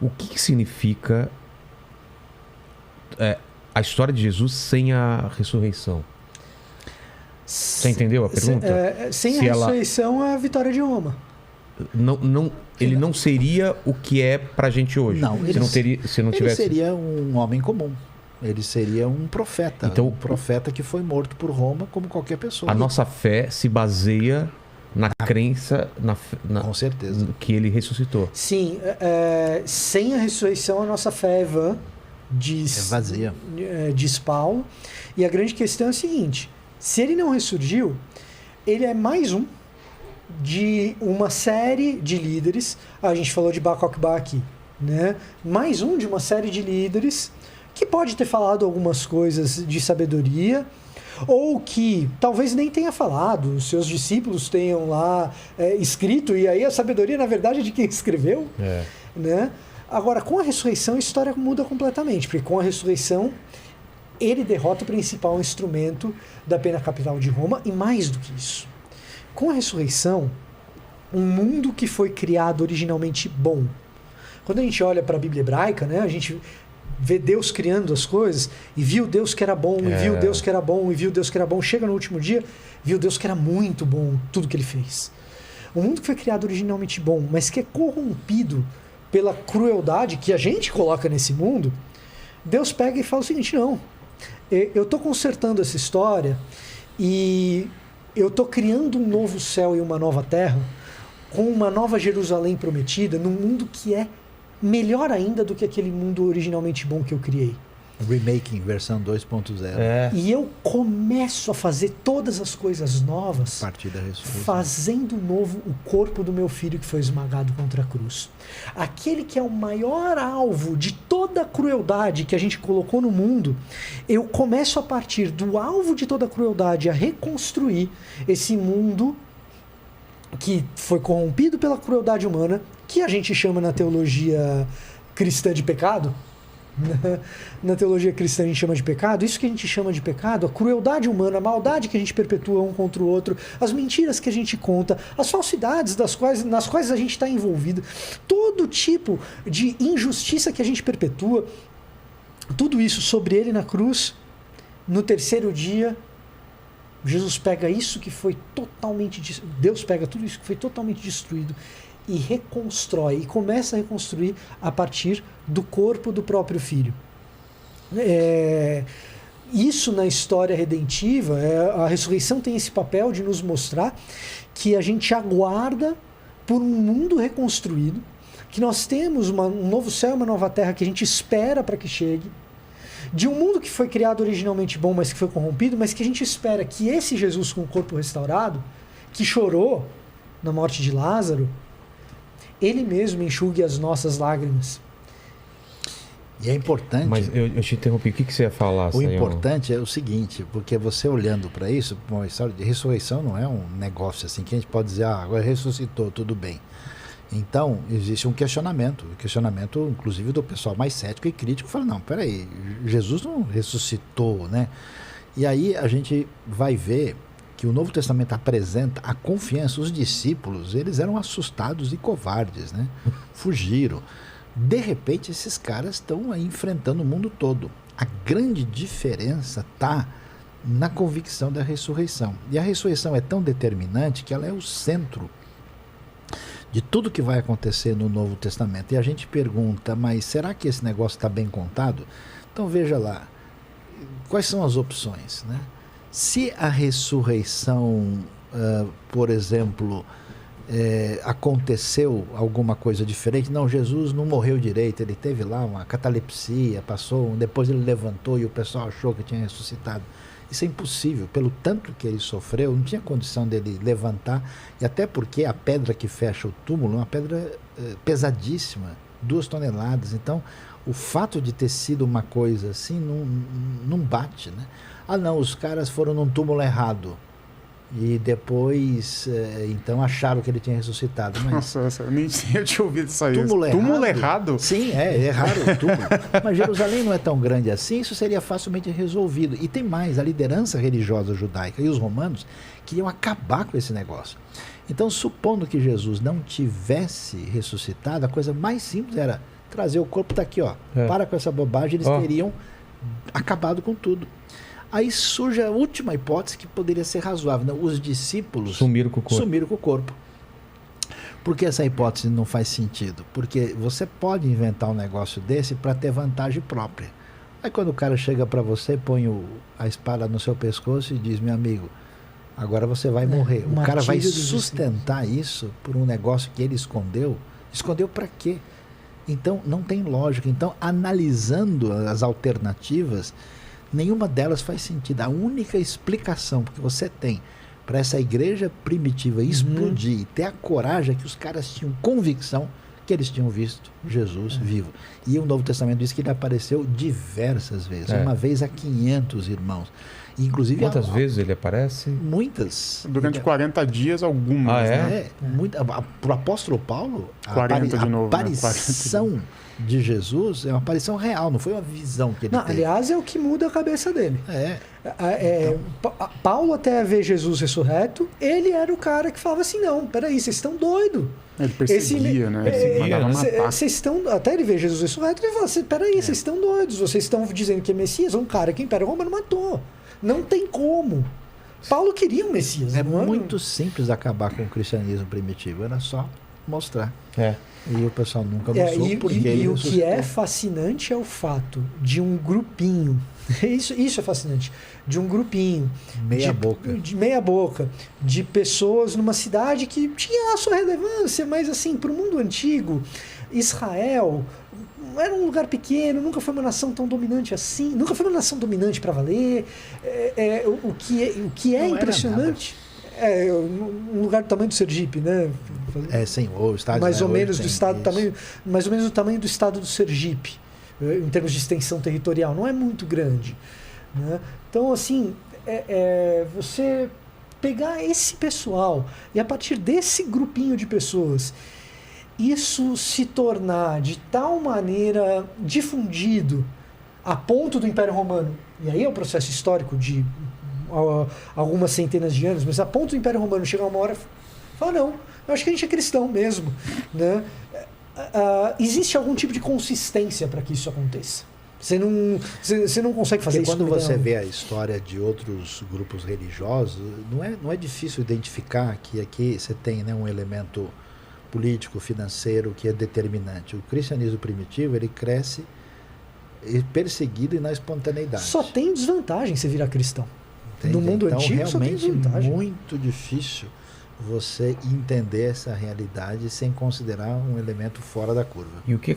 O que significa a história de Jesus sem a ressurreição? Você entendeu a pergunta? Sem a ressurreição, é a vitória de Roma. Ele não seria o que é pra gente hoje. Não, ele seria um homem comum. Ele seria um profeta. Então, um profeta que foi morto por Roma como qualquer pessoa. A nossa fé se baseia na crença com certeza que ele ressuscitou. Sim, sem a ressurreição a nossa fé é vã, vazia. Diz Paulo. E a grande questão é a seguinte: se ele não ressurgiu, ele é mais um de uma série de líderes. A gente falou de Bar Kokhba aqui, né? Mais um de uma série de líderes que pode ter falado algumas coisas de sabedoria, ou que talvez nem tenha falado, os seus discípulos tenham lá escrito, e aí a sabedoria, na verdade, é de quem escreveu. Né? Agora, com a ressurreição, a história muda completamente, porque com a ressurreição, ele derrota o principal instrumento da pena capital de Roma, e mais do que isso. Com a ressurreição, um mundo que foi criado originalmente bom. Quando a gente olha para a Bíblia hebraica, né, a gente vê Deus criando as coisas, e viu Deus que era bom, e viu Deus que era bom, e viu Deus que era bom. Chega no último dia, viu Deus que era muito bom, tudo que ele fez. Um mundo que foi criado originalmente bom, mas que é corrompido pela crueldade que a gente coloca nesse mundo, Deus pega e fala o seguinte: não, eu estou consertando essa história e eu estou criando um novo céu e uma nova terra, com uma nova Jerusalém prometida, num mundo que é melhor ainda do que aquele mundo originalmente bom que eu criei. Remaking, versão 2.0. E eu começo a fazer todas as coisas novas, a partir da ressurreição, fazendo novo o corpo do meu filho que foi esmagado contra a cruz. Aquele que é o maior alvo de toda a crueldade que a gente colocou no mundo, eu começo a partir do alvo de toda a crueldade a reconstruir esse mundo que foi corrompido pela crueldade humana, que a gente chama na teologia cristã de pecado. Na teologia cristã a gente chama de pecado. Isso que a gente chama de pecado, a crueldade humana, a maldade que a gente perpetua um contra o outro, as mentiras que a gente conta, as falsidades nas quais a gente está envolvido, todo tipo de injustiça que a gente perpetua, tudo isso sobre ele na cruz. No terceiro dia, Jesus pega isso que foi totalmente... Deus pega tudo isso que foi totalmente destruído e reconstrói, e começa a reconstruir a partir do corpo do próprio Filho. Isso na história redentiva, a ressurreição tem esse papel de nos mostrar que a gente aguarda por um mundo reconstruído, que nós temos um novo céu e uma nova terra que a gente espera para que chegue, de um mundo que foi criado originalmente bom, mas que foi corrompido, mas que a gente espera que esse Jesus com o corpo restaurado, que chorou na morte de Lázaro, ele mesmo enxugue as nossas lágrimas. E é importante... Mas eu te interrompi, o que você ia falar? O importante é o seguinte, porque você olhando para isso, uma história de ressurreição não é um negócio assim, que a gente pode dizer, agora ressuscitou, tudo bem. Então, existe um questionamento, inclusive do pessoal mais cético e crítico, fala, não, peraí, Jesus não ressuscitou, né? E aí a gente vai ver que o Novo Testamento apresenta a confiança. Os discípulos, eles eram assustados e covardes, né? Fugiram. De repente, esses caras estão aí enfrentando o mundo todo. A grande diferença está na convicção da ressurreição. E a ressurreição é tão determinante que ela é o centro de tudo que vai acontecer no Novo Testamento. E a gente pergunta, mas será que esse negócio está bem contado? Então veja lá, quais são as opções, né? Se a ressurreição, por exemplo, aconteceu alguma coisa diferente, não, Jesus não morreu direito, ele teve lá uma catalepsia, depois ele levantou e o pessoal achou que tinha ressuscitado. Isso é impossível, pelo tanto que ele sofreu, não tinha condição dele levantar, e até porque a pedra que fecha o túmulo é uma pedra pesadíssima, 2 toneladas, então o fato de ter sido uma coisa assim não bate, né? Ah não, os caras foram num túmulo errado e depois então acharam que ele tinha ressuscitado. Mas nossa, eu nem sei, eu tinha ouvido isso aí. Túmulo errado? Sim, erraram o túmulo. Mas Jerusalém não é tão grande assim, isso seria facilmente resolvido. E tem mais, a liderança religiosa judaica e os romanos queriam acabar com esse negócio. Então, supondo que Jesus não tivesse ressuscitado, a coisa mais simples era trazer o corpo, tá aqui, ó. Para com essa bobagem, eles teriam acabado com tudo. Aí surge a última hipótese que poderia ser razoável, né? Os discípulos sumiram com o corpo. Por que essa hipótese não faz sentido? Porque você pode inventar um negócio desse para ter vantagem própria. Aí quando o cara chega para você, põe a espada no seu pescoço e diz, meu amigo, agora você vai morrer. O cara vai sustentar isso por um negócio que ele escondeu. Escondeu para quê? Então não tem lógica. Então, analisando as alternativas, nenhuma delas faz sentido. A única explicação que você tem para essa igreja primitiva explodir e ter a coragem que os caras tinham convicção que eles tinham visto Jesus vivo. E o Novo Testamento diz que ele apareceu diversas vezes. Uma vez a 500 irmãos. Inclusive, quantas vezes ele aparece? Muitas. Durante 40 dias, algumas. Para o apóstolo Paulo, a 40 de novo, aparição de Jesus é uma aparição real, não foi uma visão que ele teve. Aliás, é o que muda a cabeça dele. Paulo, até ver Jesus ressurreto, ele era o cara que falava assim, não, peraí, vocês estão doidos. Ele perseguia, né? Vocês estão, até ele ver Jesus ressurreto, ele fala assim, peraí, vocês estão doidos, vocês estão dizendo que é Messias, um cara que o Império Romano matou. Não tem como. Paulo queria um Messias. É muito simples acabar com o cristianismo primitivo, era só mostrar. E o pessoal nunca mostrou. E o que é fascinante é o fato de um grupinho, isso é fascinante, de um grupinho de meia boca, de pessoas numa cidade que tinha a sua relevância, mas assim, para o mundo antigo, Israel era um lugar pequeno, nunca foi uma nação tão dominante assim, nunca foi uma nação dominante para valer. O que é impressionante um lugar do tamanho do Sergipe, né? Sim, o estado mais ou menos do estado, mais ou menos do tamanho do estado do Sergipe, em termos de extensão territorial, não é muito grande, né? Então, assim, você pegar esse pessoal e a partir desse grupinho de pessoas isso se tornar de tal maneira difundido a ponto do Império Romano, e aí é um processo histórico de algumas centenas de anos, mas a ponto do Império Romano chegar uma hora e falar, não, eu acho que a gente é cristão mesmo, né? Existe algum tipo de consistência para que isso aconteça. Você não consegue fazer isso. Quando você vê a história de outros grupos religiosos, não é difícil identificar que aqui você tem, né, um elemento político, financeiro, que é determinante. O cristianismo primitivo, ele cresce perseguido e na espontaneidade. Só tem desvantagem você virar cristão. Entende? No mundo antigo, realmente, só tem desvantagem. Muito difícil você entender essa realidade sem considerar um elemento fora da curva. E o que